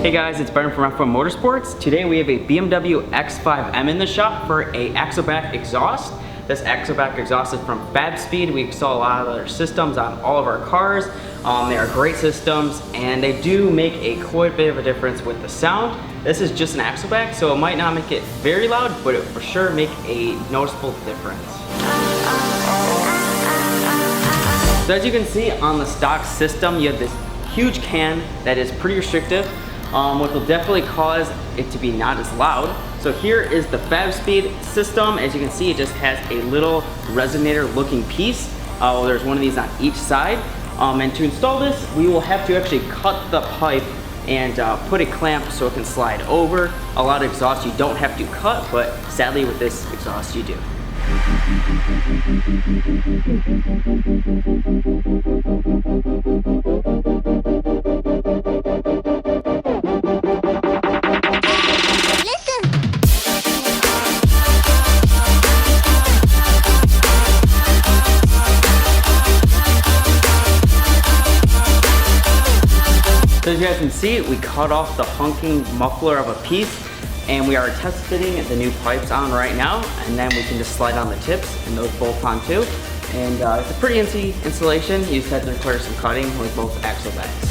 Hey guys, it's Byron from Motorsports. Today we have a BMW X5M in the shop for a Axleback exhaust. This Axleback exhaust is from Fabspeed. We install a lot of their systems on all of our cars. They are great systems and they do make a quite bit of a difference with the sound. This is just an Axleback, so it might not make it very loud, but it will for sure make a noticeable difference. So as you can see on the stock system, you have this huge can that is pretty restrictive, which will definitely cause it to be not as loud. So here is the Fabspeed system. As you can see, it just has a little resonator looking piece. There's one of these on each side. And to install this, we will have to actually cut the pipe and put a clamp so it can slide over. A lot of exhausts you don't have to cut, but sadly with this exhaust you do. So as you guys can see, we cut off the hunking muffler of a piece and we are test fitting the new pipes on right now, and then we can just slide on the tips and those bolt on too. And it's a pretty easy installation. You just have to require some cutting with both Axlebacs.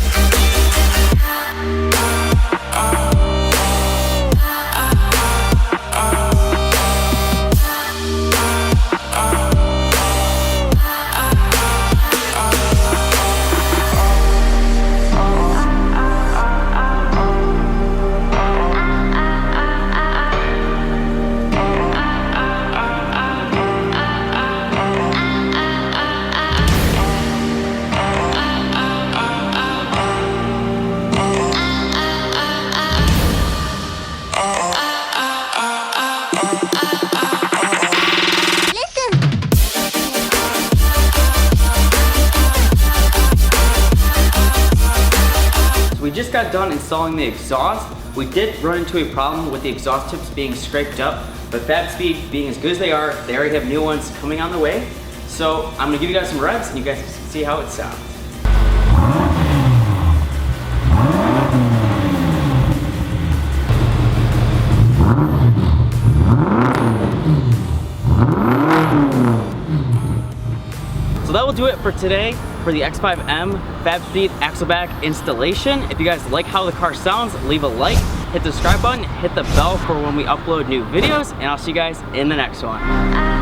We just got done installing the exhaust. We did run into a problem with the exhaust tips being scraped up, but Fabspeed being as good as they already have new ones coming on the way. So I'm gonna give you guys some revs and you guys can see how it sounds. So that will do it for today for the X5M Fabspeed Axleback installation. If you guys like how the car sounds, leave a like, hit the subscribe button, hit the bell for when we upload new videos, and I'll see you guys in the next one.